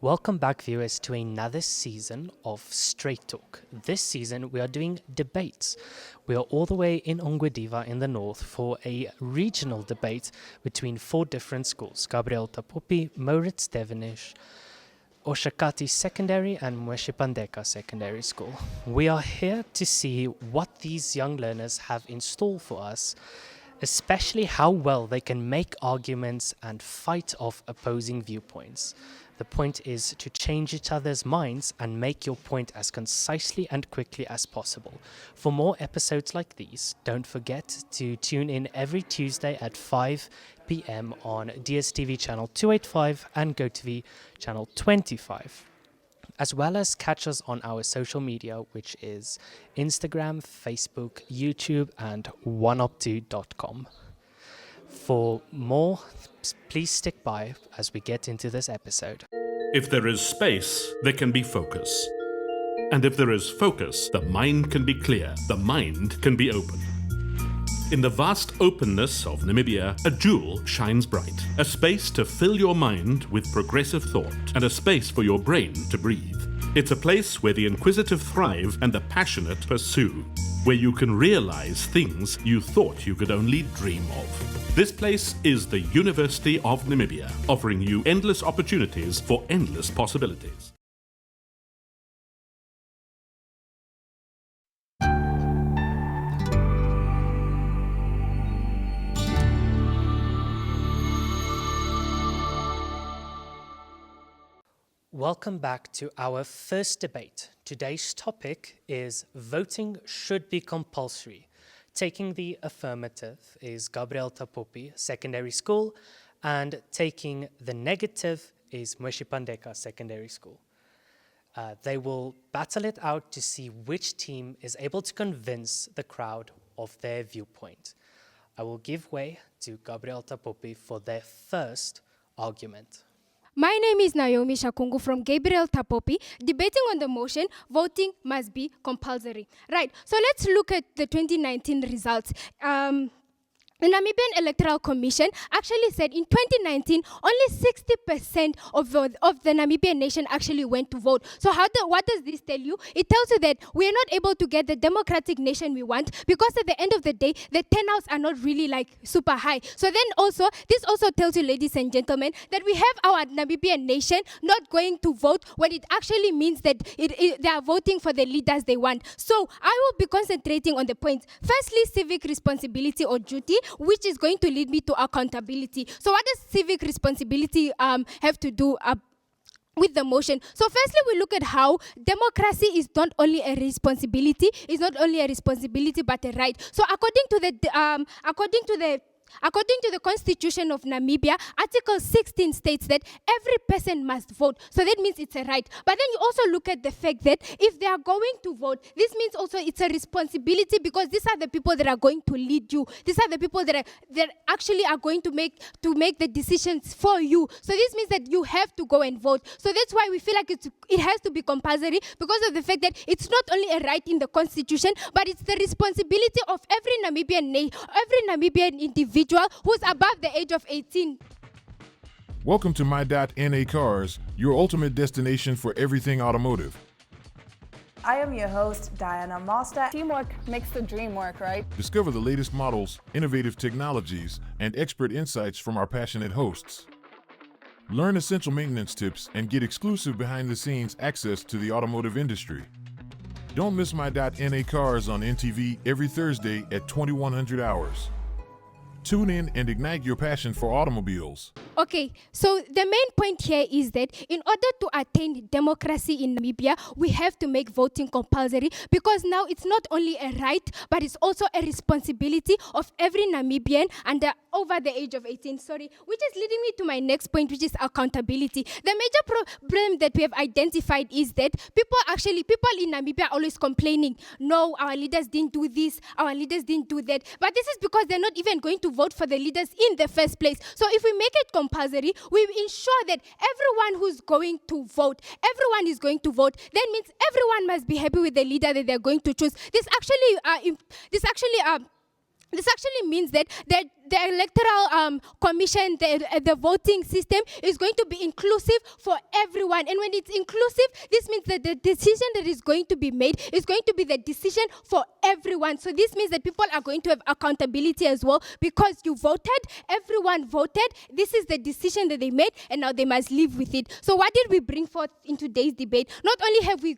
Welcome back, viewers, to another season of Straight Talk. This season, we are doing debates. We are all the way in Ongwediva in the north for a regional debate between four different schools: Gabriel Tapopi, Moritz Devenish, Oshakati Secondary, and Mweshi Pandeka Secondary School. We are here to see what these young learners have in store for us, especially how well they can make arguments and fight off opposing viewpoints. The point is to change each other's minds and make your point as concisely and quickly as possible. For more episodes like these, don't forget to tune in every Tuesday at 5 p.m. on DSTV channel 285 and GoTV channel 25. As well as catch us on our social media, which is Instagram, Facebook, YouTube, and oneup2.com. For more, please stick by as we get into this episode. If there is space, there can be focus. And if there is focus, the mind can be clear, the mind can be open. In the vast openness of Namibia, a jewel shines bright. A space to fill your mind with progressive thought, and a space for your brain to breathe. It's a place where the inquisitive thrive and the passionate pursue, where you can realize things you thought you could only dream of. This place is the University of Namibia, offering you endless opportunities for endless possibilities. Welcome back to our first debate. Today's topic is voting should be compulsory. Taking the affirmative is Gabriel Tapopi Secondary School, and taking the negative is Mweshi Pandeka Secondary School. They will battle it out to see which team is able to convince the crowd of their viewpoint. I will give way to Gabriel Tapopi for their first argument. My name is Naomi Shakungu from Gabriel Tapopi, debating on the motion, voting must be compulsory. Right, so let's look at the 2019 results. The Namibian Electoral Commission actually said in 2019, only 60% of the Namibian nation actually went to vote. So what does this tell you? It tells you that we are not able to get the democratic nation we want, because at the end of the day, the turnouts are not really like super high. So then also, this also tells you, ladies and gentlemen, that we have our Namibian nation not going to vote when it actually means that they are voting for the leaders they want. So I will be concentrating on the points. Firstly, civic responsibility or duty, which is going to lead me to accountability. So what does civic responsibility have to do with the motion? So firstly, we look at how democracy is not only a responsibility, but a right. So according to the Constitution of Namibia, Article 16 states that every person must vote. So that means it's a right. But then you also look at the fact that if they are going to vote, this means also it's a responsibility, because these are the people that are going to lead you. These are the people that actually are going to make the decisions for you. So this means that you have to go and vote. So that's why we feel like it has to be compulsory, because of the fact that it's not only a right in the Constitution, but it's the responsibility of every Namibian individual who's above the age of 18. Welcome to My.NA Cars, your ultimate destination for everything automotive. I am your host, Diana Master. Teamwork makes the dream work, right? Discover the latest models, innovative technologies, and expert insights from our passionate hosts. Learn essential maintenance tips and get exclusive behind-the-scenes access to the automotive industry. Don't miss My.NA Cars on NTV every Thursday at 2100 hours. Tune in and ignite your passion for automobiles. Okay, so the main point here is that in order to attain democracy in Namibia, we have to make voting compulsory, because now it's not only a right, but it's also a responsibility of every Namibian over the age of 18, which is leading me to my next point, which is accountability. The major problem that we have identified is that people in Namibia are always complaining, no, our leaders didn't do this, our leaders didn't do that. But this is because they're not even going to vote for the leaders in the first place. So if we make it compulsory, we ensure that everyone is going to vote. That means everyone must be happy with the leader that they're going to choose. This actually This actually means that the electoral commission, the voting system is going to be inclusive for everyone. And when it's inclusive, this means that the decision that is going to be made is going to be the decision for everyone. So this means that people are going to have accountability as well, because you voted, everyone voted, this is the decision that they made, and now they must live with it. So what did we bring forth in today's debate? Not only have we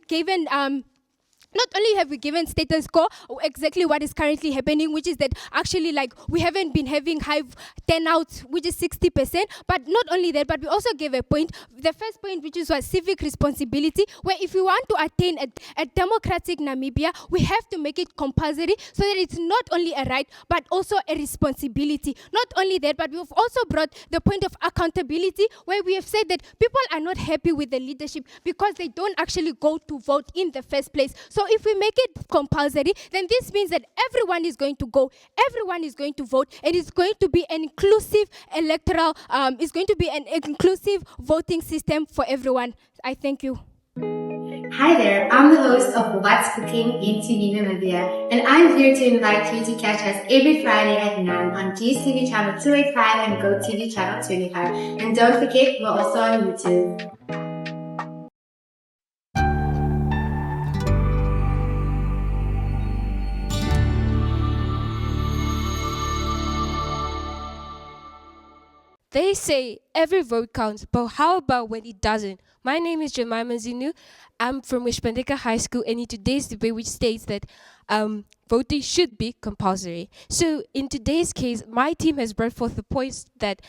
given status quo, or exactly what is currently happening, which is that actually like we haven't been having high turnout, which is 60%, but not only that, but we also gave a point, the first point, which is was civic responsibility, where if we want to attain a democratic Namibia, we have to make it compulsory so that it's not only a right, but also a responsibility. Not only that, but we've also brought the point of accountability, where we have said that people are not happy with the leadership because they don't actually go to vote in the first place. So if we make it compulsory, then this means that everyone is going to go, everyone is going to vote, and it's going to be an inclusive electoral, it's going to be an inclusive voting system for everyone. I thank you. Hi there, I'm the host of What's Cooking in TV Namibia, and I'm here to invite you to catch us every Friday at 9 on DSTV channel 285 and GoTV channel 25. And don't forget, we're also on YouTube. They say every vote counts, but how about when it doesn't? My name is Jemima Zinu. I'm from Wishpandeka High School, and in today's debate, which states that voting should be compulsory. So in today's case, my team has brought forth the points that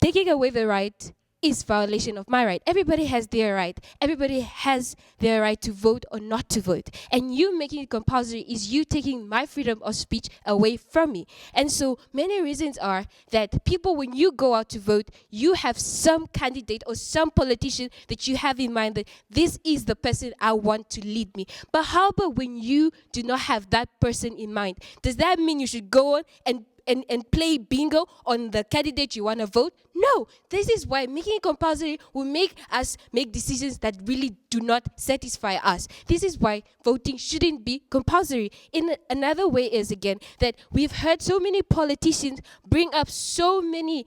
taking away the right is violation of my right. Everybody has their right. Everybody has their right to vote or not to vote. And you making it compulsory is you taking my freedom of speech away from me. And so many reasons are that people, when you go out to vote, you have some candidate or some politician that you have in mind that this is the person I want to lead me. But how about when you do not have that person in mind? Does that mean you should go on and play bingo on the candidate you want to vote? No. This is why making it compulsory will make us make decisions that really do not satisfy us. This is why voting shouldn't be compulsory. In another way is, again, that we've heard so many politicians bring up so many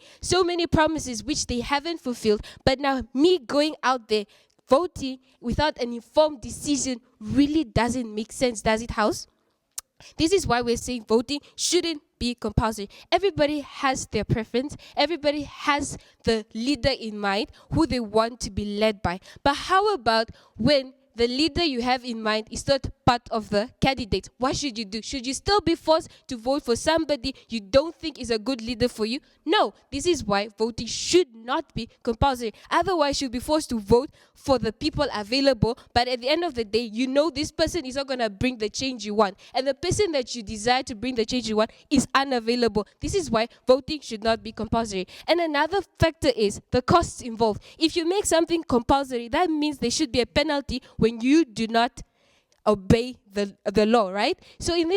promises which they haven't fulfilled, but now me going out there voting without an informed decision really doesn't make sense, does it, House? This is why we're saying voting shouldn't be compulsory. Everybody has their preference. Everybody has the leader in mind who they want to be led by. But how about when the leader you have in mind is not part of the candidate? What should you do? Should you still be forced to vote for somebody you don't think is a good leader for you? No. This is why voting should not be compulsory. Otherwise, you'll be forced to vote for the people available, but at the end of the day, you know this person is not going to bring the change you want. And the person that you desire to bring the change you want is unavailable. This is why voting should not be compulsory. And another factor is the costs involved. If you make something compulsory, that means there should be a penalty when you do not obey the law, right? So in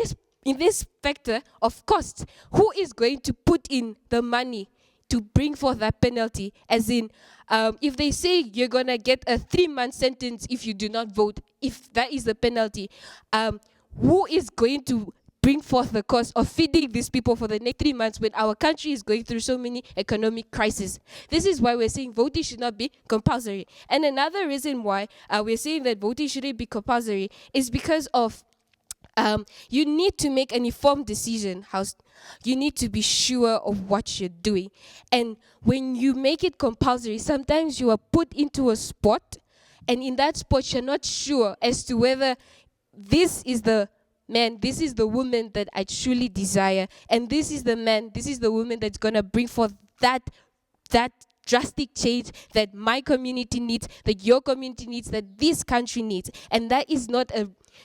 this factor of costs, who is going to put in the money to bring forth that penalty? As in, if they say you're going to get a 3-month sentence if you do not vote, if that is the penalty, who is going to bring forth the cost of feeding these people for the next 3 months when our country is going through so many economic crises? This is why we're saying voting should not be compulsory. And another reason why we're saying that voting shouldn't be compulsory is because of you need to make an informed decision. You need to be sure of what you're doing. And when you make it compulsory, sometimes you are put into a spot, and in that spot you're not sure as to whether this is the man, this is the woman that I truly desire, and this is the man, this is the woman that's going to bring forth that drastic change that my community needs, that your community needs, that this country needs. And that is not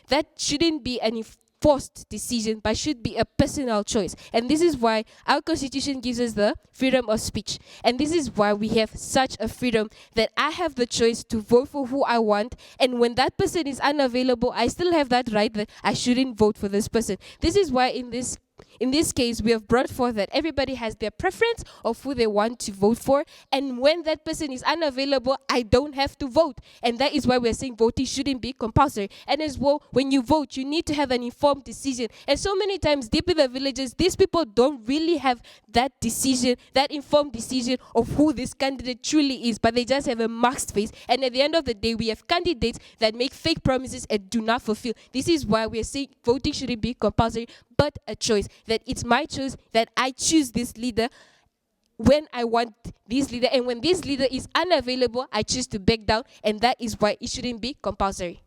that shouldn't be an enforced decision, but should be a personal choice. And this is why our constitution gives us the freedom of speech. And this is why we have such a freedom that I have the choice to vote for who I want. And when that person is unavailable, I still have that right that I shouldn't vote for this person. This is why in this In this case, we have brought forth that everybody has their preference of who they want to vote for, and when that person is unavailable, I don't have to vote. And that is why we're saying voting shouldn't be compulsory. And as well, when you vote, you need to have an informed decision. And so many times, deep in the villages, these people don't really have that decision, that informed decision of who this candidate truly is, but they just have a masked face. And at the end of the day, we have candidates that make fake promises and do not fulfill. This is why we're saying voting shouldn't be compulsory, but a choice. That it's my choice, that I choose this leader when I want this leader, and when this leader is unavailable, I choose to back down, and that is why it shouldn't be compulsory.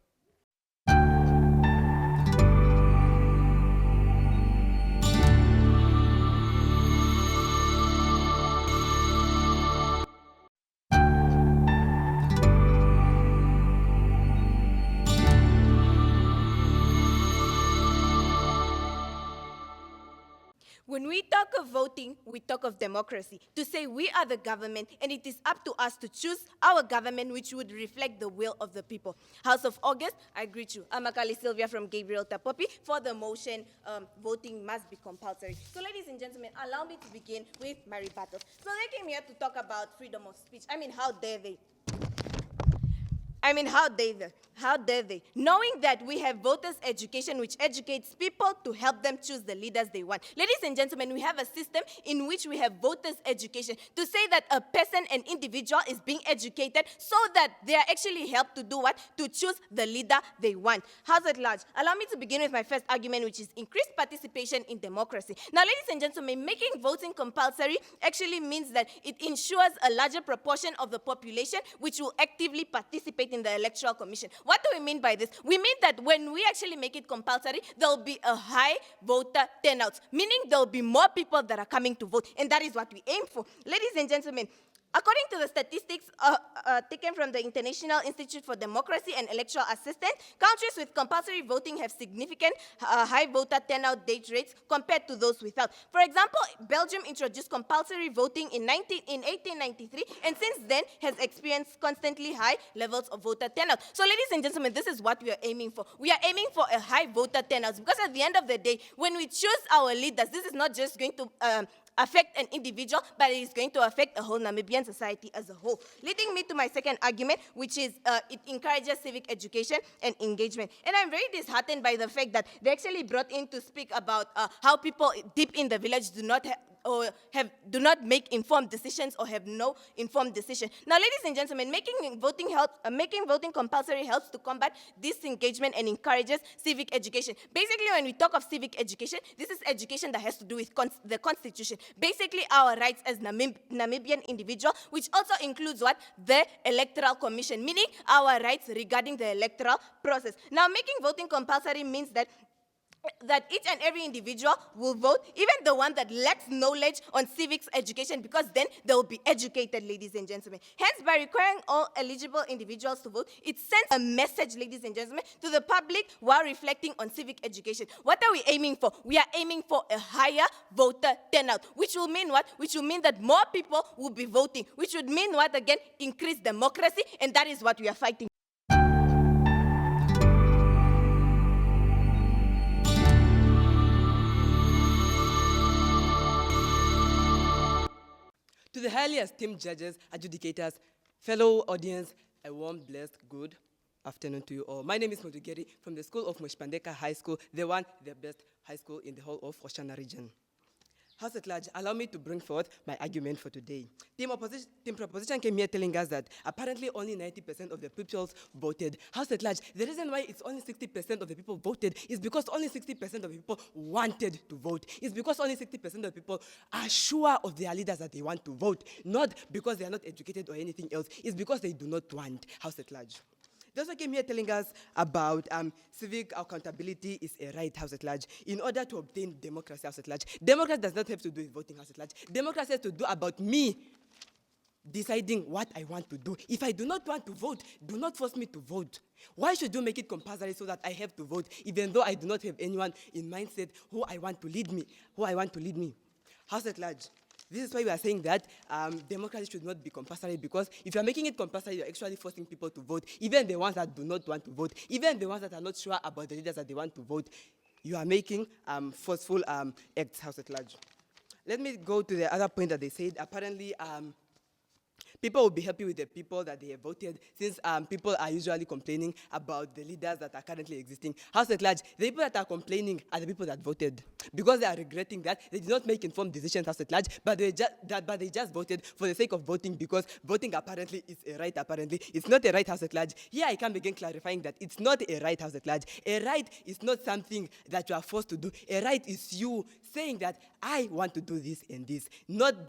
When we talk of voting, we talk of democracy. To say we are the government, and it is up to us to choose our government which would reflect the will of the people. House of August, I greet you. I'm Akali Sylvia from Gabriel Tapopi for the motion, voting must be compulsory. So ladies and gentlemen, allow me to begin with my rebuttal. So they came here to talk about freedom of speech. How dare they? How dare they? Knowing that we have voters' education which educates people to help them choose the leaders they want. Ladies and gentlemen, we have a system in which we have voters' education to say that a person, an individual, is being educated so that they are actually helped to do what? To choose the leader they want. House at large, allow me to begin with my first argument, which is increased participation in democracy. Now, ladies and gentlemen, making voting compulsory actually means that it ensures a larger proportion of the population which will actively participate in the Electoral Commission. What do we mean by this? We mean that when we actually make it compulsory, there will be a high voter turnout, meaning there will be more people that are coming to vote, and that is what we aim for. Ladies and gentlemen, according to the statistics taken from the International Institute for Democracy and Electoral Assistance, countries with compulsory voting have significant high voter turnout date rates compared to those without. For example, Belgium introduced compulsory voting in 1893, and since then has experienced constantly high levels of voter turnout. So ladies and gentlemen, this is what we are aiming for. We are aiming for a high voter turnout, because at the end of the day, when we choose our leaders, this is not just going to affect an individual, but it is going to affect the whole Namibian society as a whole. Leading me to my second argument, which is it encourages civic education and engagement. And I'm very disheartened by the fact that they actually brought in to speak about how people deep in the village do not make informed decisions or have no informed decision. Now, ladies and gentlemen, making voting compulsory helps to combat disengagement and encourages civic education. Basically, when we talk of civic education, this is education that has to do with the Constitution. Basically, our rights as Namibian individual, which also includes what? The Electoral Commission, meaning our rights regarding the electoral process. Now, making voting compulsory means that each and every individual will vote, even the one that lacks knowledge on civics education, because then they will be educated, ladies and gentlemen. Hence, by requiring all eligible individuals to vote, it sends a message, ladies and gentlemen, to the public while reflecting on civic education. What are we aiming for? We are aiming for a higher voter turnout, which will mean what? Which will mean that more people will be voting, which would mean what again? Increased democracy, and that is what we are fighting. To the highly esteemed judges, adjudicators, fellow audience, a warm, blessed, good afternoon to you all. My name is Modugeri from the School of Moshpandeka High School, the best high school in the whole of Oshana region. House at large, allow me to bring forth my argument for today. Team Proposition came here telling us that apparently only 90% of the people voted. House at large, the reason why it's only 60% of the people voted is because only 60% of the people wanted to vote. It's because only 60% of the people are sure of their leaders that they want to vote, not because they are not educated or anything else. It's because they do not want. House at large. They also came here telling us about civic accountability is a right, House at large, in order to obtain democracy, House at large. Democracy does not have to do with voting, House at large. Democracy has to do about me deciding what I want to do. If I do not want to vote, do not force me to vote. Why should you make it compulsory so that I have to vote, even though I do not have anyone in mindset who I want to lead me? House at large. This is why we are saying that democracy should not be compulsory, because if you are making it compulsory, you're actually forcing people to vote, even the ones that do not want to vote, even the ones that are not sure about the leaders that they want to vote. you are making forceful acts house at large. Let me go to the other point that they said. Apparently, people will be happy with the people that they have voted, since people are usually complaining about the leaders that are currently existing. House at large, the people that are complaining are the people that voted, because they are regretting that they did not make informed decisions house at large, but they just voted for the sake of voting, because voting apparently is a right. Apparently, it's not a right house at large. Here I come again clarifying that it's not a right house at large. A right is not something that you are forced to do. A right is you saying that I want to do this and this, not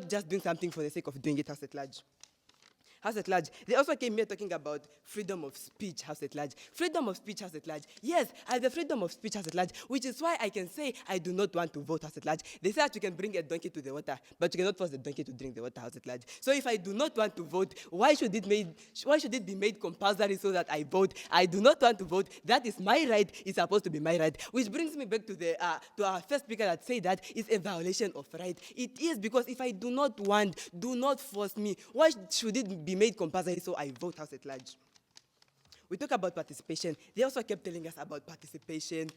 just doing something for the sake of doing it house at large. House at large. They also came here talking about freedom of speech house at large. Freedom of speech house at large. Yes, I have the freedom of speech house at large, which is why I can say I do not want to vote house at large. They say that you can bring a donkey to the water, but you cannot force the donkey to drink the water house at large. So if I do not want to vote, why should it be made compulsory so that I vote? I do not want to vote. That is my right. It's supposed to be my right. Which brings me back to our first speaker that said that it's a violation of right. It is, because if I do not want, do not force me. Why should it be made compulsory so I vote house at large? We talk about participation. They also kept telling us about participation.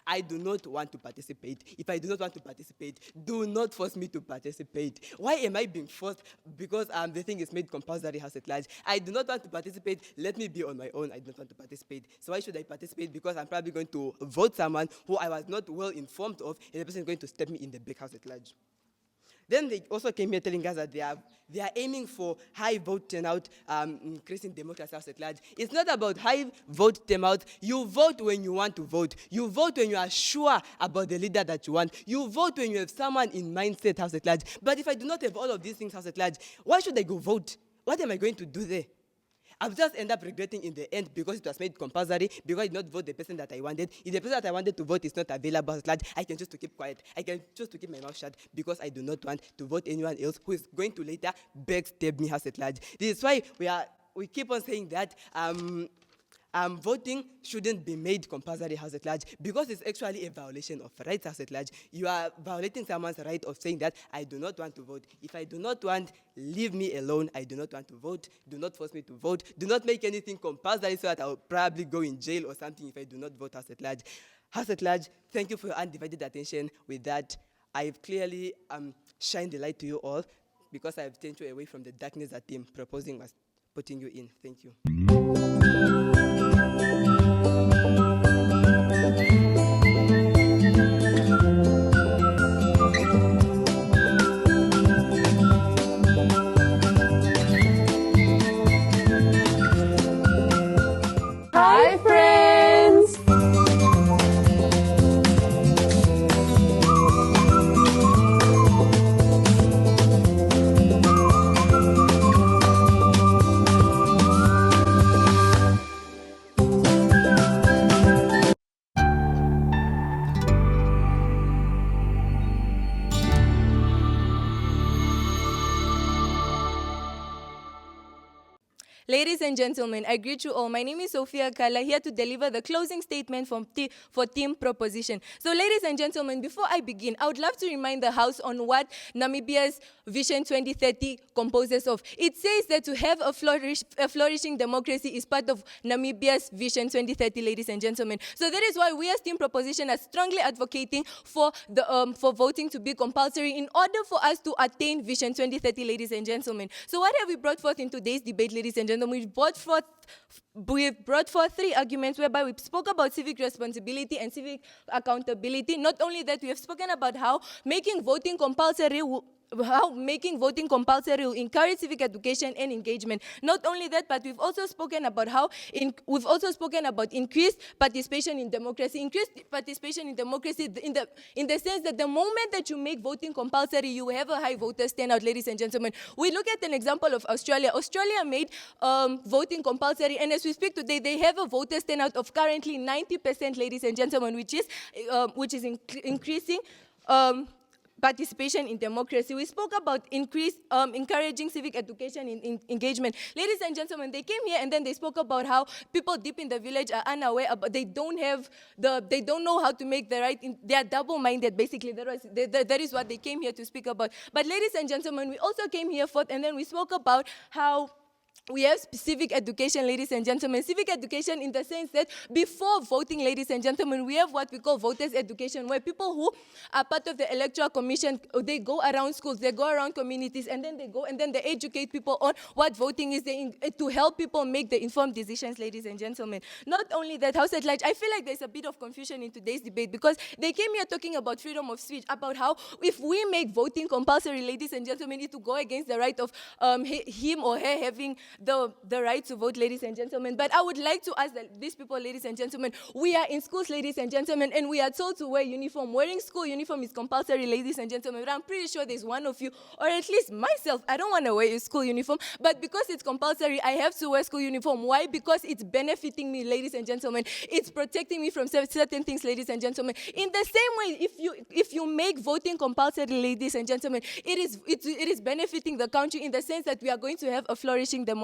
I do not want to participate. If I do not want to participate, do not force me to participate. Why am I being forced? Because the thing is made compulsory house at large. I do not want to participate. Let me be on my own. I don't want to participate. So why should I participate? Because I'm probably going to vote someone who I was not well informed of, and the person is going to step me in the back house at large. Then they also came here telling us that they are aiming for high vote turnout, increasing democracy house at large. It's not about high vote turnout. You vote when you want to vote. You vote when you are sure about the leader that you want. You vote when you have someone in mindset house at large. But if I do not have all of these things house at large, why should I go vote? What am I going to do there? I'll just end up regretting in the end, because it was made compulsory, because I did not vote the person that I wanted. If the person that I wanted to vote is not available at large, I can choose to keep quiet. I can choose to keep my mouth shut, because I do not want to vote anyone else who is going to later backstab me house at large. This is why we keep on saying that voting shouldn't be made compulsory house at large, because it's actually a violation of rights house at large. You are violating someone's right of saying that I do not want to vote. If I do not want, leave me alone. I do not want to vote. Do not force me to vote. Do not make anything compulsory so that I'll probably go in jail or something if I do not vote house at large. House at large, thank you for your undivided attention. With that, I've clearly shined the light to you all, because I've turned you away from the darkness that I'm proposing was putting you in. Thank you. Hi, friends! Ladies and gentlemen, I greet you all. My name is Sophia Kala, here to deliver the closing statement for Team Proposition. So, ladies and gentlemen, before I begin, I would love to remind the House on what Namibia's Vision 2030 composes of. It says that to have a flourishing democracy is part of Namibia's Vision 2030, ladies and gentlemen. So that is why we as Team Proposition are strongly advocating for voting to be compulsory in order for us to attain Vision 2030, ladies and gentlemen. So what have we brought forth in today's debate, ladies and gentlemen? We've brought forth three arguments whereby we spoke about civic responsibility and civic accountability. Not only that, we have spoken about how making voting compulsory will encourage civic education and engagement. Not only that, but we've also spoken about increased participation in democracy. Increased participation in democracy in the sense that the moment that you make voting compulsory, you have a high voter turnout, ladies and gentlemen. We look at an example of Australia. Australia made voting compulsory, and as we speak today, they have a voter turnout of currently 90%, ladies and gentlemen, which is increasing participation in democracy. We spoke about encouraging civic education in engagement. Ladies and gentlemen, they came here and then they spoke about how people deep in the village are unaware about, they don't know how to make the right, they are double-minded, basically. That is what they came here to speak about. But ladies and gentlemen, we also came here and then we spoke about how we have civic education, ladies and gentlemen. Civic education in the sense that before voting, ladies and gentlemen, we have what we call voters education, where people who are part of the electoral commission, they go around schools, they go around communities, and then they educate people on what voting is, to help people make the informed decisions, ladies and gentlemen. Not only that, House at Large, I feel like there's a bit of confusion in today's debate, because they came here talking about freedom of speech, about how if we make voting compulsory, ladies and gentlemen, it will go against the right of him or her having the right to vote, ladies and gentlemen. But I would like to ask these people, ladies and gentlemen, we are in schools, ladies and gentlemen, and we are told to wear uniform. Wearing school uniform is compulsory, ladies and gentlemen. But I'm pretty sure there's one of you, or at least myself, I don't want to wear a school uniform, but because it's compulsory, I have to wear school uniform. Why? Because it's benefiting me, ladies and gentlemen. It's protecting me from certain things, ladies and gentlemen. In the same way, if you make voting compulsory, ladies and gentlemen, it is benefiting the country in the sense that we are going to have a flourishing democracy.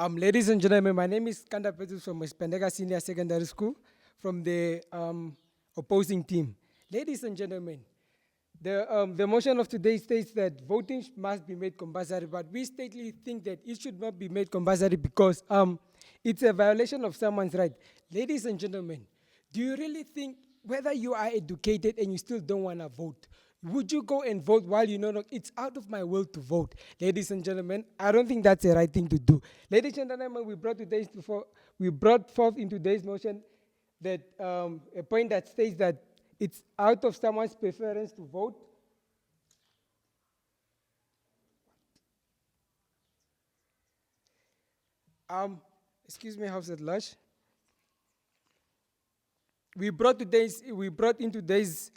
Ladies and gentlemen, my name is Kanda Petrus from Mwespandeka Senior Secondary School from the opposing team. Ladies and gentlemen, the motion of today states that voting must be made compulsory, but we stately think that it should not be made compulsory because it's a violation of someone's right. Ladies and gentlemen, do you really think whether you are educated and you still don't want to vote, would you go and vote while you know it's out of my will to vote? Ladies and gentlemen, I don't think that's the right thing to do. Ladies and gentlemen, we brought forth in today's motion that a point that states that it's out of someone's preference to vote. Excuse me, House at Large. We brought in today's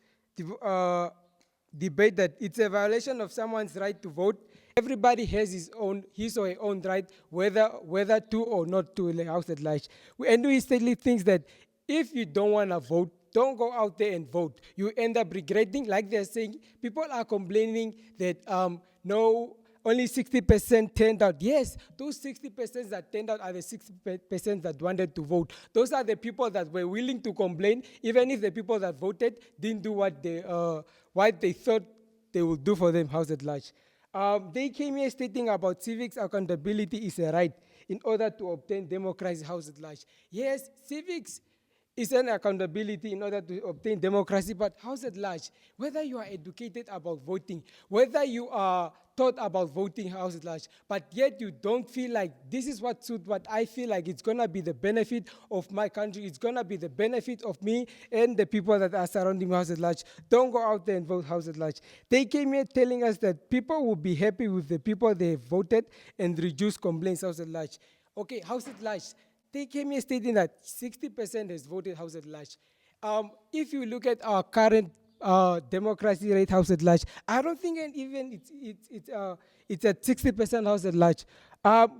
debate that it's a violation of someone's right to vote. Everybody has his or her own right, whether to or not to in the House at Large. And we steadily think that if you don't want to vote, don't go out there and vote. You end up regretting, like they're saying. People are complaining that only 60% turned out. Yes, those 60% that turned out are the 60% that wanted to vote. Those are the people that were willing to complain, even if the people that voted didn't do what they thought they would do for them, House at Large. They came here stating about civics accountability is a right in order to obtain democracy, House at Large. Yes, civics is an accountability in order to obtain democracy, but House at Large, whether you are educated about voting, whether you are taught about voting, House at Large, but yet you don't feel like this is what I feel like it's going to be the benefit of my country, it's going to be the benefit of me and the people that are surrounding House at Large, don't go out there and vote, House at Large. They came here telling us that people will be happy with the people they voted and reduce complaints, House at Large. Okay, House at Large. They came here stating that 60% has voted, House at Large. If you look at our current democracy rate, House at Large, I don't think even it's at 60%, House at Large.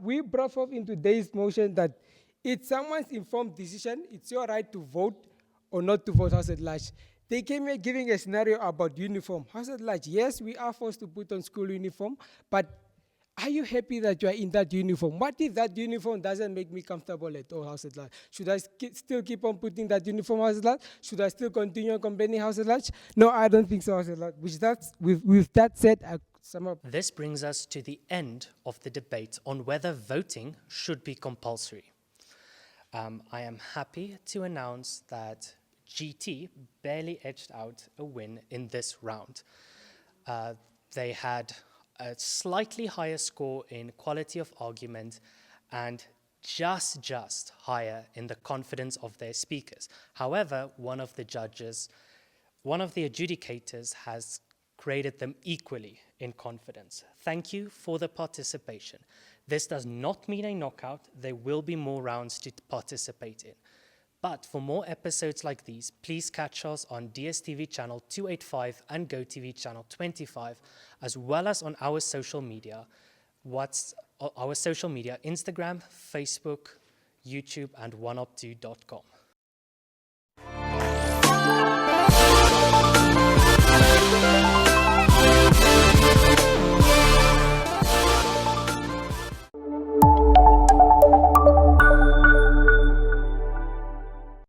We brought forth in today's motion that it's someone's informed decision. It's your right to vote or not to vote, House at Large. They came here giving a scenario about uniform. House at Large, yes, we are forced to put on school uniform, but are you happy that you are in that uniform? What if that uniform doesn't make me comfortable at all, House at Large? Should I still keep on putting that uniform, House at Large? Should I still continue complaining, House at Large? No, I don't think so, House at Large. With that said, I sum up. This brings us to the end of the debate on whether voting should be compulsory. I am happy to announce that GT barely edged out a win in this round. They had a slightly higher score in quality of argument and just higher in the confidence of their speakers. However, one of the adjudicators has graded them equally in confidence. Thank you for the participation. This does not mean a knockout. There will be more rounds to participate in. But for more episodes like these, please catch us on DSTV channel 285 and GoTV channel 25, as well as on our social media, Instagram, Facebook, YouTube, and oneop2.com.